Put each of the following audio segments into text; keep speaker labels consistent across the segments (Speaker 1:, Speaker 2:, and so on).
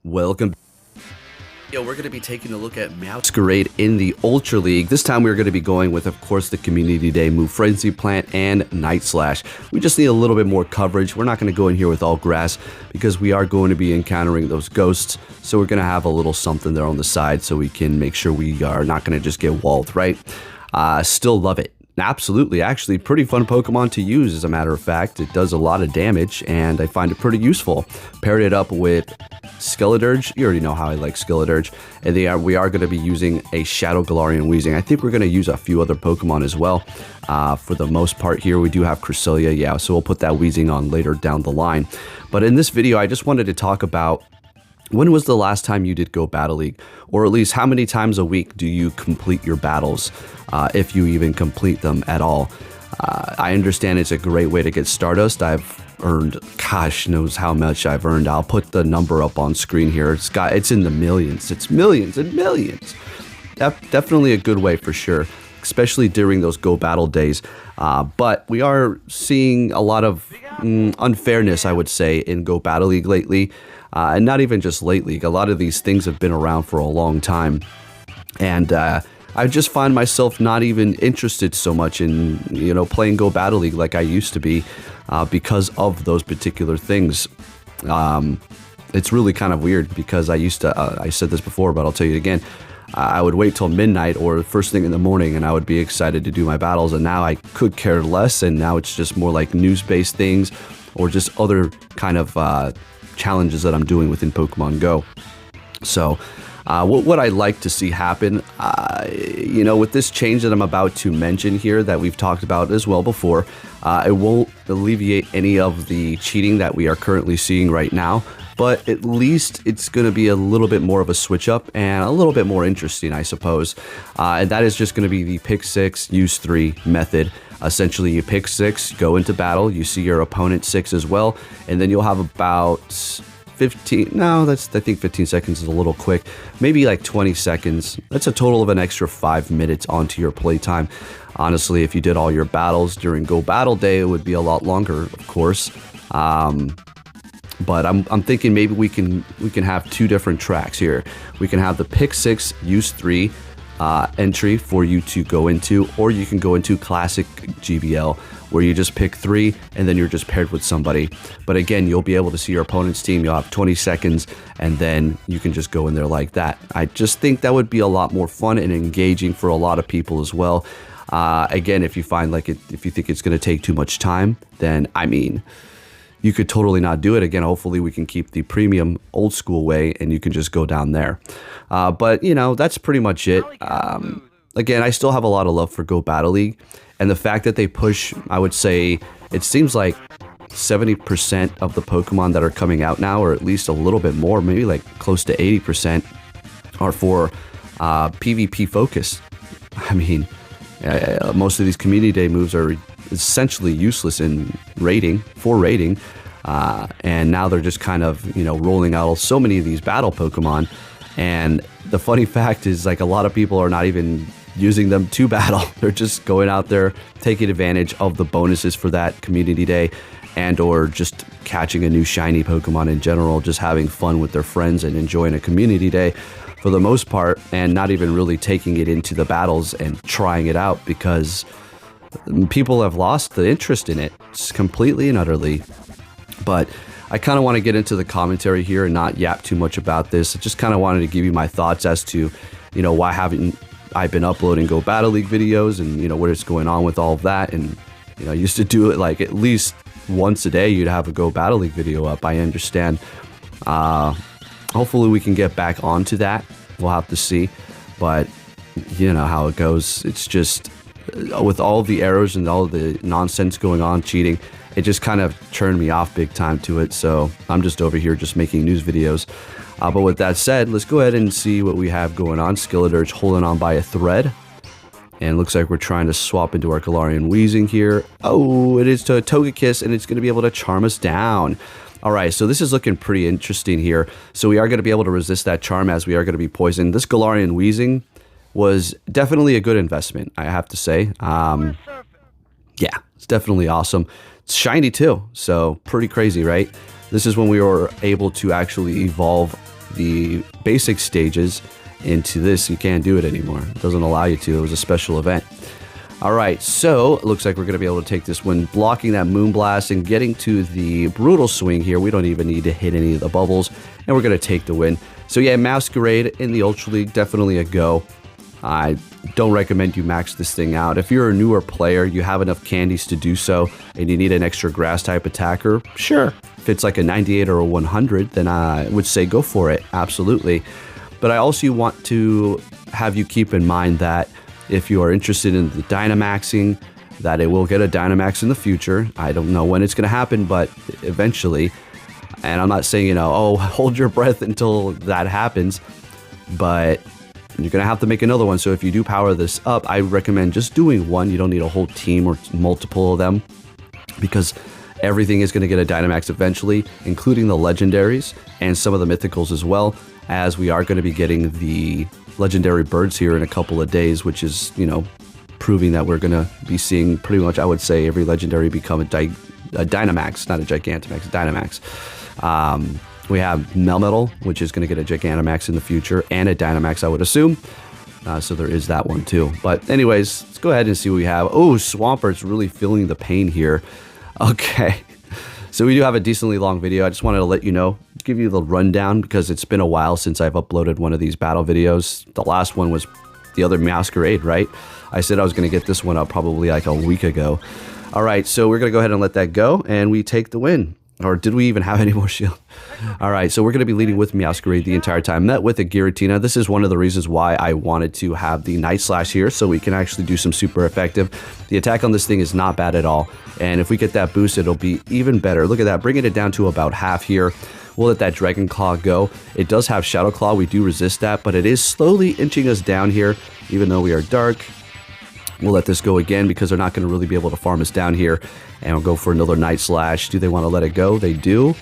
Speaker 1: Welcome. We're going to be taking a look at Meowscarada in the Ultra League. This time we're going to be going with, of course, the Community Day Move Frenzy Plant and Night Slash. We just need a little bit more coverage. We're not going to go in here with all grass because we are going to be encountering those ghosts. So we're going to have a little something there on the side so we can make sure we are not going to just get walled, right? Still love it. Absolutely, actually pretty fun Pokemon to use, as a matter of fact. It does a lot of damage, and I find it pretty useful. Paired it up with Skeledirge. You already know how I like Skeledirge. And we are going to be using a Shadow Galarian Weezing. I think we're going to use a few other Pokemon as well. For the most part here, we do have Cresselia, yeah, so we'll put that Weezing on later down the line. But in this video, I just wanted to talk about when was the last time you did Go Battle League? Or at least how many times a week do you complete your battles, if you even complete them at all? I understand it's a great way to get Stardust. I've earned, gosh knows how much I've earned. I'll put the number up on screen here. It's in the millions. It's millions and millions. Definitely a good way for sure, especially during those Go Battle days. But we are seeing a lot of unfairness, I would say, in Go Battle League lately. And not even just lately. A lot of these things have been around for a long time. And I just find myself not even interested so much in, playing Go Battle League like I used to be because of those particular things. It's really kind of weird because I said this before, but I'll tell you again. I would wait till midnight or first thing in the morning and I would be excited to do my battles, and now I could care less, and now it's just more like news-based things or just other kind of challenges that I'm doing within Pokemon Go. So what I'd like to see happen, with this change that I'm about to mention here that we've talked about as well before, it won't alleviate any of the cheating that we are currently seeing right now, but at least it's going to be a little bit more of a switch up and a little bit more interesting, I suppose. And that is just going to be the pick 6, use 3 method. Essentially, you pick 6, go into battle, you see your opponent 6 as well, and then you'll have about 15, I think 15 seconds is a little quick, maybe like 20 seconds. That's a total of an extra 5 minutes onto your playtime. Honestly, if you did all your battles during Go Battle Day, it would be a lot longer, of course. But I'm thinking maybe we can have 2 different tracks here. We can have the pick 6, use 3 entry for you to go into, or you can go into classic GBL where you just pick 3 and then you're just paired with somebody. But again, you'll be able to see your opponent's team. You'll have 20 seconds and then you can just go in there like that. I just think that would be a lot more fun and engaging for a lot of people as well. Again, if you find if you think it's going to take too much time, then you could totally not do it. Again, hopefully we can keep the premium old school way and you can just go down there. But, that's pretty much it. Again, I still have a lot of love for Go Battle League. And the fact that they push, I would say, it seems like 70% of the Pokemon that are coming out now, or at least a little bit more, maybe like close to 80%, are for PvP focus. Most of these Community Day moves are essentially useless in rating, and now they're just kind of rolling out so many of these battle Pokemon. And the funny fact is, like, a lot of people are not even using them to battle. They're just going out there taking advantage of the bonuses for that Community Day, and or just catching a new shiny Pokemon in general, just having fun with their friends and enjoying a Community Day for the most part, and not even really taking it into the battles and trying it out because people have lost the interest in it completely and utterly. But I kind of want to get into the commentary here and not yap too much about this. I just kind of wanted to give you my thoughts as to, why haven't I been uploading Go Battle League videos, and, what is going on with all of that. And, I used to do it like at least once a day. You'd have a Go Battle League video up. I understand. Hopefully we can get back onto that. We'll have to see. But you know how it goes. It's just, with all the errors and all the nonsense going on, cheating, it just kind of turned me off big time to it. So I'm just over here just making news videos. But with that said, let's go ahead and see what we have going on. Skeledirge holding on by a thread. And looks like we're trying to swap into our Galarian Weezing here. Oh, it is to a Togekiss, and it's going to be able to charm us down. All right, so this is looking pretty interesting here. So we are going to be able to resist that charm as we are going to be poisoned. This Galarian Weezing was definitely a good investment, I have to say. Yeah, it's definitely awesome. It's shiny too, so pretty crazy, right? This is when we were able to actually evolve the basic stages into this, you can't do it anymore. It doesn't allow you to. It was a special event. All right, so it looks like we're going to be able to take this one, blocking that Moonblast and getting to the Brutal Swing here. We don't even need to hit any of the bubbles, and we're going to take the win. So yeah, Meowscarada in the Ultra League, definitely a go. I don't recommend you max this thing out. If you're a newer player, you have enough candies to do so, and you need an extra grass type attacker, sure. If it's like a 98 or a 100, then I would say go for it, absolutely. But I also want to have you keep in mind that if you are interested in the Dynamaxing, that it will get a Dynamax in the future. I don't know when it's going to happen, but eventually. And I'm not saying, you know, oh, hold your breath until that happens, but you're going to have to make another one. So if you do power this up, I recommend just doing one. You don't need a whole team or multiple of them, because everything is going to get a Dynamax eventually, including the legendaries and some of the mythicals as well, as we are going to be getting the legendary birds here in a couple of days, which is, you know, proving that we're going to be seeing pretty much, I would say, every legendary become a Dynamax, not a Gigantamax, a Dynamax. We have Melmetal, which is going to get a Gigantamax in the future, and a Dynamax, I would assume. So there is that one too. But anyways, let's go ahead and see what we have. Oh, Swampert's really feeling the pain here. Okay. So we do have a decently long video. I just wanted to let you know, give you the rundown, because it's been a while since I've uploaded one of these battle videos. The last one was the other Meowscarada, right? I said I was going to get this one up probably like a week ago. All right, so we're going to go ahead and let that go, and we take the win. Or did we even have any more shield? All right, so we're going to be leading with Meowscarada the entire time. Met with a Giratina. This is one of the reasons why I wanted to have the Night Slash here, so we can actually do some super effective. The attack on this thing is not bad at all, and if we get that boost, it'll be even better. Look at that, bringing it down to about half here. We'll let that Dragon Claw go. It does have Shadow Claw. We do resist that, but it is slowly inching us down here, even though we are dark. We'll let this go again because they're not going to really be able to farm us down here. And we'll go for another Night Slash. Do they want to let it go? They do.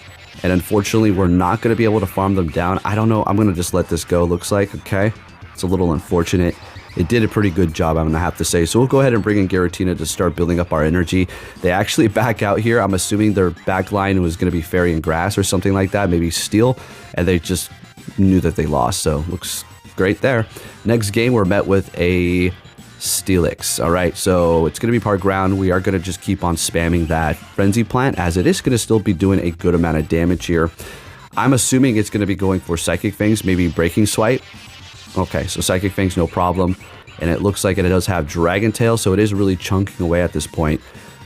Speaker 1: And unfortunately, we're not going to be able to farm them down. I don't know. I'm going to just let this go, looks like. Okay. It's a little unfortunate. It did a pretty good job, I'm going to have to say. So we'll go ahead and bring in Giratina to start building up our energy. They actually back out here. I'm assuming their back line was going to be Fairy and Grass or something like that. Maybe Steel. And they just knew that they lost. So looks great there. Next game, we're met with a Steelix. All right, so it's going to be part ground. We are going to just keep on spamming that Frenzy Plant, as it is going to still be doing a good amount of damage here. I'm assuming it's going to be going for Psychic Fangs, maybe Breaking Swipe. Okay, so Psychic Fangs, no problem. And it looks like it does have Dragon Tail, so it is really chunking away at this point,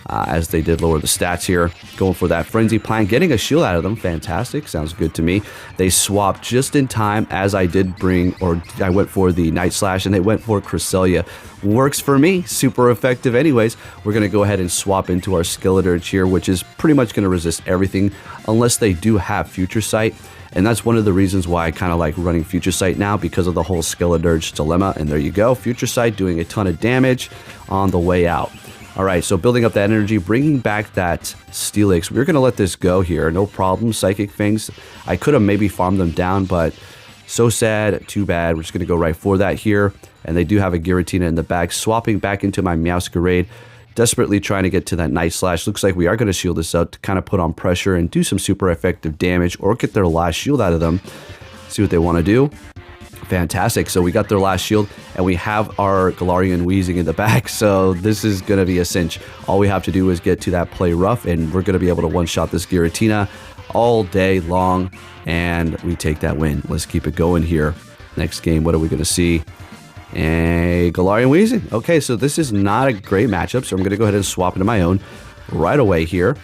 Speaker 1: as they did lower the stats here. Going for that Frenzy Plant, getting a shield out of them. Fantastic, sounds good to me. They swapped just in time as I did bring, or I went for the Night Slash, and they went for Cresselia. Works for me, super effective anyways. We're going to go ahead and swap into our Skeledirge here, which is pretty much going to resist everything unless they do have Future Sight. And that's one of the reasons why I kind of like running Future Sight now, because of the whole Skeledirge dilemma. And there you go, Future Sight doing a ton of damage on the way out. All right, so building up that energy, bringing back that Steelix. We're going to let this go here, no problem. Psychic Fangs, I could have maybe farmed them down, but so sad, too bad. We're just going to go right for that here. And they do have a Giratina in the back, swapping back into my Meowscarada, desperately trying to get to that Night Slash. Looks like we are going to shield this out to kind of put on pressure and do some super effective damage, or get their last shield out of them. See what they want to do. Fantastic. So we got their last shield, and we have our Galarian Weezing in the back, so this is going to be a cinch. All we have to do is get to that play rough, and we're going to be able to one-shot this Giratina all day long, and we take that win. Let's keep it going here. Next game, what are we going to see? A Galarian Weezing. Okay, so this is not a great matchup, so I'm going to go ahead and swap into my own right away here.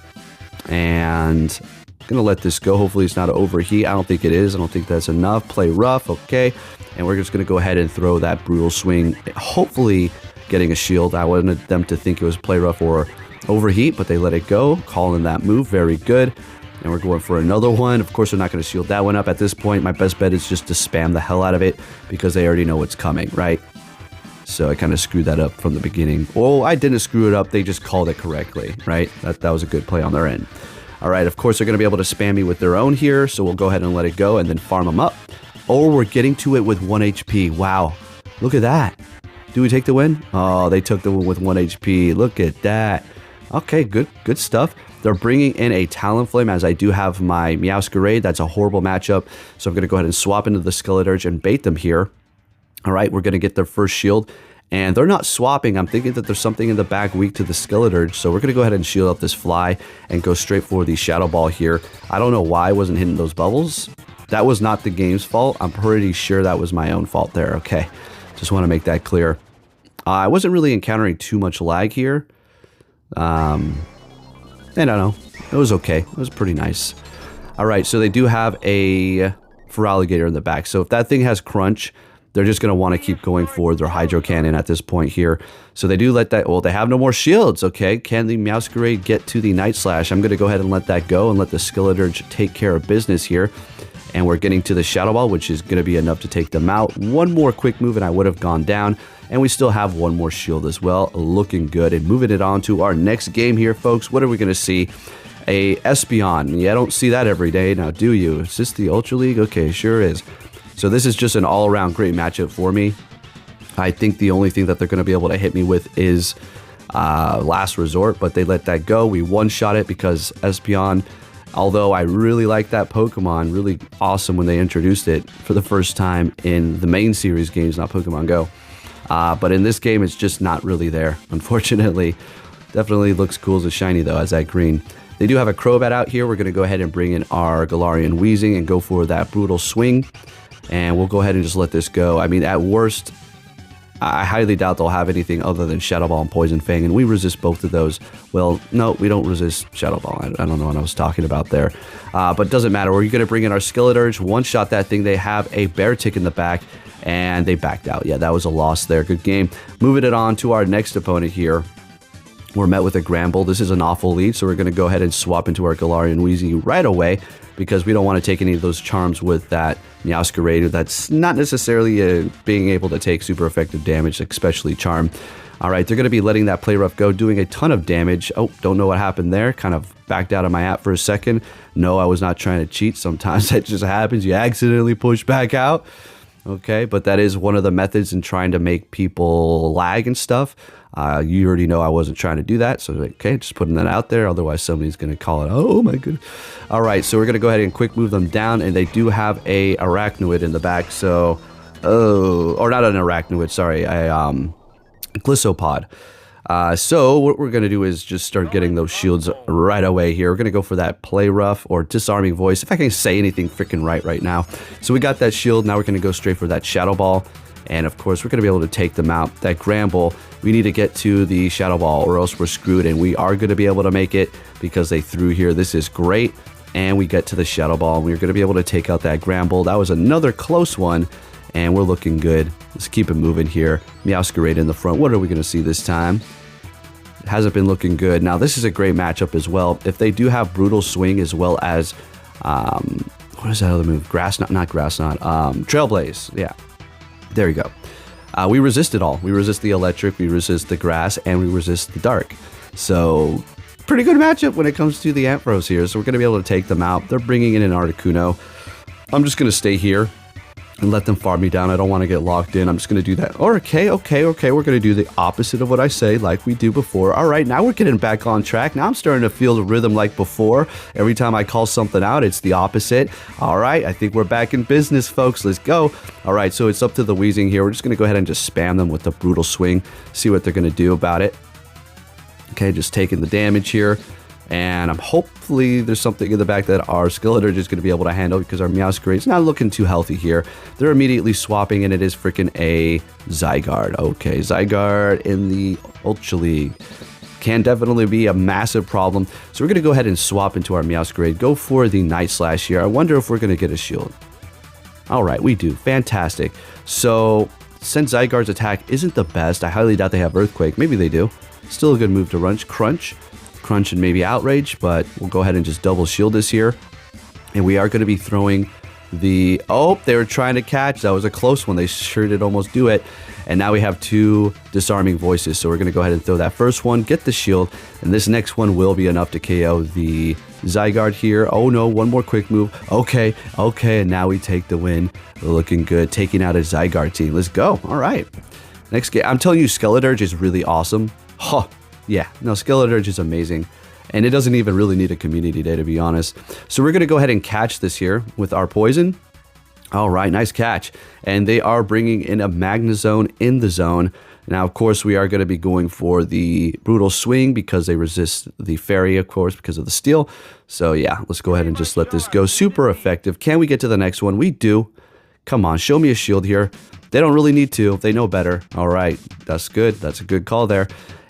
Speaker 1: And I'm going to let this go. Hopefully it's not an overheat. I don't think it is. I don't think that's enough. Play rough. Okay. And we're just going to go ahead and throw that Brutal Swing, hopefully getting a shield. I wanted them to think it was play rough or overheat, but they let it go. Calling that move. Very good. And we're going for another one. Of course, we're not going to shield that one up at this point. My best bet is just to spam the hell out of it, because they already know what's coming, right? So I kind of screwed that up from the beginning. Oh, I didn't screw it up. They just called it correctly, right? That was a good play on their end. All right, of course, they're going to be able to spam me with their own here, so we'll go ahead and let it go and then farm them up. Oh, we're getting to it with 1 HP. Wow. Look at that. Do we take the win? Oh, they took the win with 1 HP. Look at that. Okay, good stuff. They're bringing in a Talonflame, as I do have my Meowscarada. That's a horrible matchup. So I'm going to go ahead and swap into the Skeledirge and bait them here. All right, we're going to get their first shield. And they're not swapping. I'm thinking that there's something in the back weak to the Skeledirge. So we're going to go ahead and shield up this fly and go straight for the Shadow Ball here. I don't know why I wasn't hitting those bubbles. That was not the game's fault. I'm pretty sure that was my own fault there. Okay, just want to make that clear. I wasn't really encountering too much lag here. And I don't know. It was okay. It was pretty nice. All right, so they do have a Feraligatr in the back. So if that thing has Crunch, they're just going to want to keep going for their Hydro Cannon at this point here. So they do let that... Well, they have no more shields, okay? Can the Meowscarada get to the Night Slash? I'm going to go ahead and let that go and let the Skeledirge take care of business here. And we're getting to the Shadow Ball, which is going to be enough to take them out. One more quick move and I would have gone down. And we still have one more shield as well. Looking good. And moving it on to our next game here, folks. What are we going to see? A Espeon. Yeah, I don't see that every day. Now, do you? Is this the Ultra League? Okay, sure is. So this is just an all-around great matchup for me. I think the only thing that they're going to be able to hit me with is Last Resort, but they let that go. We one-shot it because Espeon, although I really like that Pokemon, really awesome when they introduced it for the first time in the main series games, not Pokemon Go. But in this game, it's just not really there, unfortunately. Definitely looks cool as a shiny, though, as that green. They do have a Crobat out here. We're going to go ahead and bring in our Galarian Weezing and go for that Brutal Swing. And we'll go ahead and just let this go. I mean, at worst, I highly doubt they'll have anything other than Shadow Ball and Poison Fang, and we resist both of those. Well, no, we don't resist Shadow Ball. I don't know what I was talking about there. But it doesn't matter. We're going to bring in our Skeledirge, one-shot that thing. They have a Beartic in the back, and they backed out. Yeah, that was a loss there. Good game. Moving it on to our next opponent here. We're met with a Gramble. This is an awful lead, so we're going to go ahead and swap into our Galarian Weezing right away because we don't want to take any of those charms with that Meowscarada. That's not necessarily being able to take super effective damage, especially Charm. All right, they're going to be letting that Play Rough go, doing a ton of damage. Oh, don't know what happened there. Kind of backed out of my app for a second. No, I was not trying to cheat. Sometimes that just happens. You accidentally push back out. Okay, but that is one of the methods in trying to make people lag and stuff. You already know I wasn't trying to do that, so okay, just putting that out there. Otherwise, somebody's going to call it, oh my goodness. All right, so we're going to go ahead and quick move them down, and they do have a Arachnoid in the back, so, or not an Arachnoid, sorry, a Glissopod. So what we're going to do is just start getting those shields right away here. We're going to go for that Play Rough or Disarming Voice, if I can say anything freaking right now. So we got that shield. Now we're going to go straight for that Shadow Ball. And of course, we're going to be able to take them out. That Gramble, we need to get to the Shadow Ball or else we're screwed. And we are going to be able to make it because they threw here. This is great. And we get to the Shadow Ball. And we're going to be able to take out that Gramble. That was another close one. And we're looking good. Let's keep it moving here. Meowscarada in the front. What are we going to see this time? It hasn't been looking good. Now, this is a great matchup as well. If they do have Brutal Swing as well as, what is that other move? Not Grass Knot. Trailblaze. Yeah. There you go. We resist it all. We resist the electric, we resist the grass, and we resist the dark. So, pretty good matchup when it comes to the Ampharos here. So we're going to be able to take them out. They're bringing in an Articuno. I'm just going to stay here and let them farm me down. I don't want to get locked in. I'm just going to do that. Okay. We're going to do the opposite of what I say, like we do before. All right, now we're getting back on track. Now I'm starting to feel the rhythm like before. Every time I call something out, it's the opposite. All right, I think we're back in business, folks. Let's go. All right, so it's up to the Weezing here. We're just going to go ahead and just spam them with the Brutal Swing, see what they're going to do about it. Okay, just taking the damage here. And I'm hopefully there's something in the back that our Skeledirge is going to be able to handle because our Meowscarada is not looking too healthy here. They're immediately swapping, and it is freaking a Zygarde. Okay, Zygarde in the Ultra League can definitely be a massive problem. So we're going to go ahead and swap into our Meowscarada. Go for the Night Slash here. I wonder if we're going to get a shield. All right, we do. Fantastic. So since Zygarde's attack isn't the best, I highly doubt they have Earthquake. Maybe they do. Still a good move to run. Crunch and maybe Outrage, but we'll go ahead and just double shield this here. And we are going to be throwing the... Oh, they were trying to catch. That was a close one. They sure did almost do it. And now we have two Disarming Voices. So we're going to go ahead and throw that first one, get the shield, and this next one will be enough to KO the Zygarde here. Oh no, one more quick move. Okay, and now we take the win. We're looking good, taking out a Zygarde team. Let's go. All right. Next game. I'm telling you, Skeledirge is really awesome. Huh. Yeah, no, Skeledirge is amazing. And it doesn't even really need a community day, to be honest. So we're going to go ahead and catch this here with our poison. All right, nice catch. And they are bringing in a Magnezone in the zone. Now, of course, we are going to be going for the Brutal Swing because they resist the Fairy, of course, because of the Steel. So, yeah, let's go ahead and just let this go. Super effective. Can we get to the next one? We do. Come on, show me a shield here. They don't really need to. They know better. All right, that's good. That's a good call there.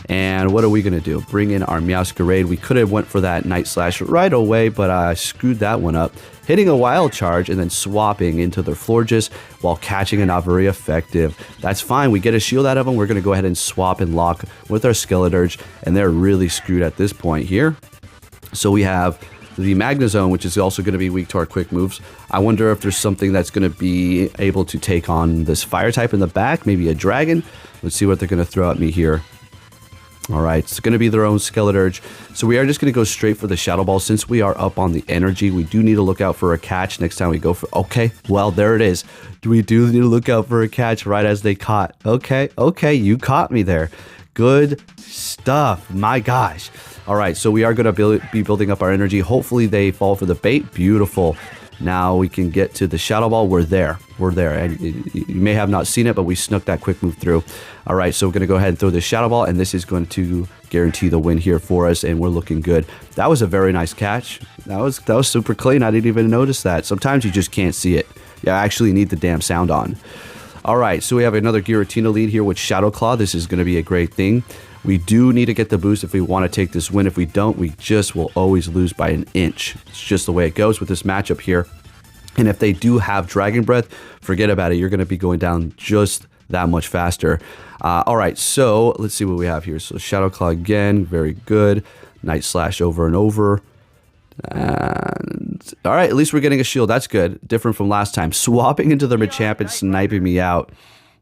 Speaker 1: And what are we going to do? Bring in our Meowscarada. We could have went for that Night Slash right away, but I screwed that one up. Hitting a Wild Charge and then swapping into their Florges while catching it, not very effective. That's fine. We get a shield out of them. We're going to go ahead and swap and lock with our Skeleturge, and they're really screwed at this point here. So we have the Magnezone, which is also going to be weak to our quick moves. I wonder if there's something that's going to be able to take on this fire type in the back, maybe a dragon. Let's see what they're going to throw at me here. All right, it's going to be their own Skeleturge. So we are just going to go straight for the Shadow Ball. Since we are up on the energy, we do need to look out for a catch next time we go for... Okay, well, there it is. We do need to look out for a catch right as they caught. Okay, you caught me there. Good stuff. My gosh. All right, so we are going to be building up our energy. Hopefully they fall for the bait. Beautiful. Now we can get to the Shadow Ball. We're there. And you may have not seen it, but we snuck that quick move through. All right, so we're going to go ahead and throw the Shadow Ball, and this is going to guarantee the win here for us, and we're looking good. That was a very nice catch. That was super clean. I didn't even notice that. Sometimes you just can't see it. You actually need the damn sound on. All right, so we have another Giratina lead here with Shadow Claw. This is going to be a great thing. We do need to get the boost if we want to take this win. If we don't, we just will always lose by an inch. It's just the way it goes with this matchup here. And if they do have Dragon Breath, forget about it. You're going to be going down just that much faster. All right, so let's see what we have here. So Shadow Claw again, very good. Night Slash over and over. And all right, at least we're getting a shield. That's good. Different from last time. Swapping into the Machamp and sniping me out.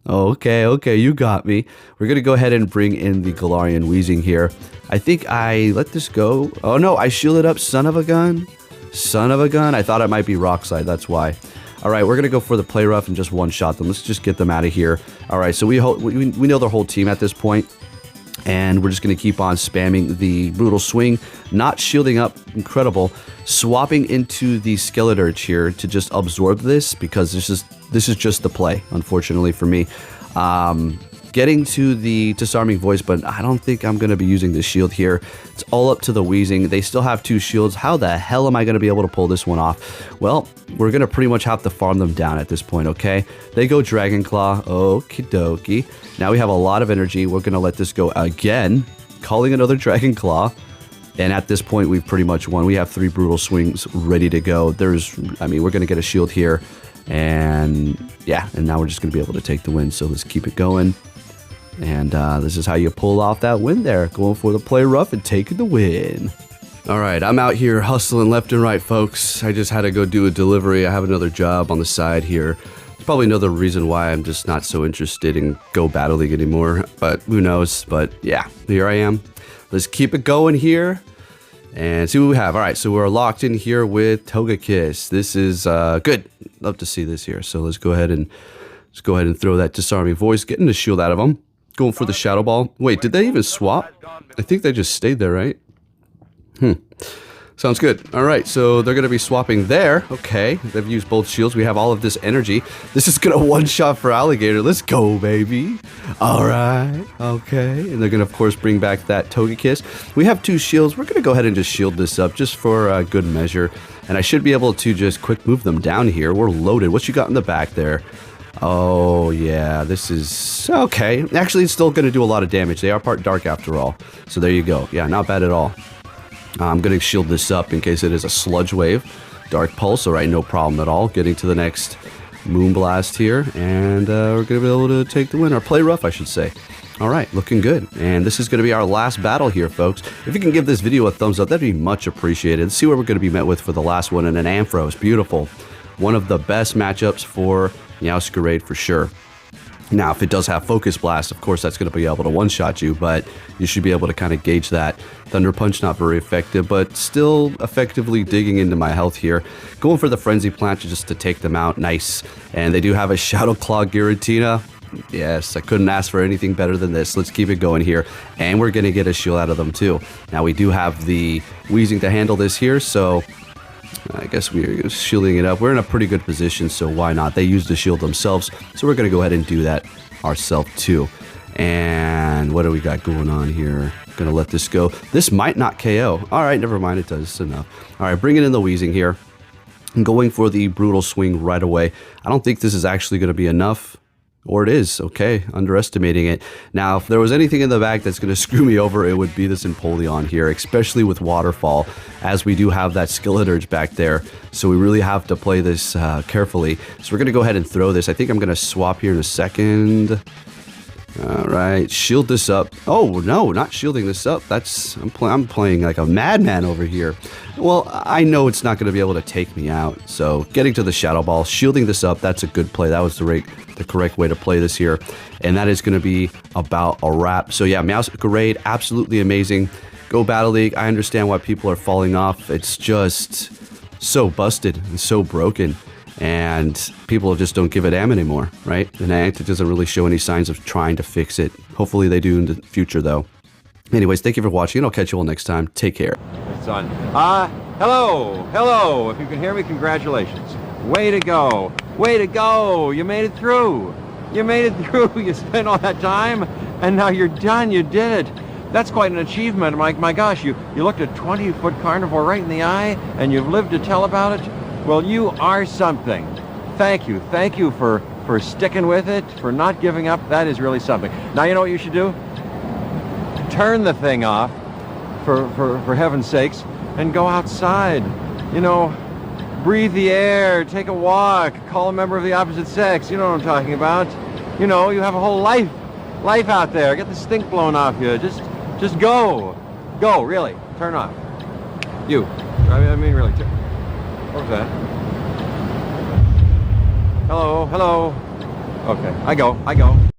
Speaker 1: Okay, you got me. We're going to go ahead and bring in the Galarian Weezing here. I think I let this go. Oh, no, I shielded up, son of a gun. Son of a gun. I thought it might be Rock Slide. That's why. All right, we're going to go for the Play Rough and just one-shot them. Let's just get them out of here. All right, so we know their whole team at this point. And we're just going to keep on spamming the Brutal Swing, not shielding up, incredible, swapping into the Skeleturge here to just absorb this because this is just the play, unfortunately for me. Getting to the Disarming Voice, but I don't think I'm going to be using this shield here. It's all up to the Weezing. They still have 2 shields. How the hell am I going to be able to pull this one off? Well, we're going to pretty much have to farm them down at this point, okay? They go Dragon Claw. Okie dokie. Now we have a lot of energy. We're going to let this go again, calling another Dragon Claw. And at this point, we've pretty much won. We have 3 Brutal Swings ready to go. We're going to get a shield here. And yeah, and now we're just going to be able to take the win. So let's keep it going. And this is how you pull off that win there. Going for the Play Rough and taking the win. All right, I'm out here hustling left and right, folks. I just had to go do a delivery. I have another job on the side here. It's probably another reason why I'm just not so interested in Go Battle League anymore. But who knows? But yeah, here I am. Let's keep it going here and see what we have. All right, so we're locked in here with Togekiss. This is good. Love to see this here. So let's go ahead and throw that Disarming Voice, getting the shield out of them. Going for the Shadow Ball. Wait, did they even swap? I think they just stayed there, right? Sounds good. All right, so they're going to be swapping there. Okay, they've used both shields. We have all of this energy. This is going to one-shot for Alligator. Let's go, baby. All right, okay. And they're going to, of course, bring back that Togekiss. We have 2 shields. We're going to go ahead and just shield this up just for good measure. And I should be able to just quick move them down here. We're loaded. What you got in the back there? Oh, yeah, this is okay. Actually, it's still going to do a lot of damage. They are part dark after all. So there you go. Yeah, not bad at all. I'm going to shield this up in case it is a Sludge Wave. Dark Pulse, all right, no problem at all. Getting to the next Moonblast here. And we're going to be able to take the win. Or Play Rough, I should say. All right, looking good. And this is going to be our last battle here, folks. If you can give this video a thumbs up, that'd be much appreciated. Let's see what we're going to be met with for the last one. And an Ampharos, beautiful. One of the best matchups for Meowscarada for sure. Now, if it does have Focus Blast, of course, that's going to be able to one-shot you, but you should be able to kind of gauge that. Thunder Punch, not very effective, but still effectively digging into my health here. Going for the Frenzy Plant just to take them out. Nice. And they do have a Shadow Claw Giratina. Yes, I couldn't ask for anything better than this. Let's keep it going here. And we're going to get a shield out of them too. Now we do have the Weezing to handle this here, so I guess we're shielding it up. We're in a pretty good position, so why not? They use the shield themselves, so we're going to go ahead and do that ourselves too. And what do we got going on here? Gonna let this go. This might not KO. All right, never mind. It does. It's enough. All right, bringing in the Weezing here. I'm going for the brutal swing right away. I don't think this is actually going to be enough. Or it is. Okay, underestimating it. Now, if there was anything in the back that's going to screw me over, it would be this Empoleon here, especially with Waterfall, as we do have that Skeleturge back there. So we really have to play this carefully. So we're going to go ahead and throw this. I think I'm going to swap here in a second. All right, shield this up. Oh, no, not shielding this up. I'm playing like a madman over here. Well, I know it's not going to be able to take me out. So getting to the Shadow Ball, shielding this up, that's a good play. That was the correct way to play this here. And that is going to be about a wrap. So yeah, Meowscarada, absolutely amazing. Go Battle League. I understand why people are falling off. It's just so busted and so broken. And people just don't give a damn anymore, right? And Niantic doesn't really show any signs of trying to fix it. Hopefully they do in the future, though. Anyways, thank you for watching, and I'll catch you all next time. Take care.
Speaker 2: It's on. Hello. If you can hear me, congratulations. Way to go. Way to go. You made it through. You made it through. You spent all that time, and now you're done. You did it. That's quite an achievement. My gosh, you looked a 20-foot carnivore right in the eye, and you've lived to tell about it. Well, you are something. Thank you for sticking with it, for not giving up. That is really something. Now you know what you should do? Turn the thing off, for heaven's sakes, and go outside. You know, breathe the air, take a walk, call a member of the opposite sex. You know what I'm talking about. You know, you have a whole life out there. Get the stink blown off you. Just go, really. Turn off. You. I mean, really. What was that? Hello. Okay, I go.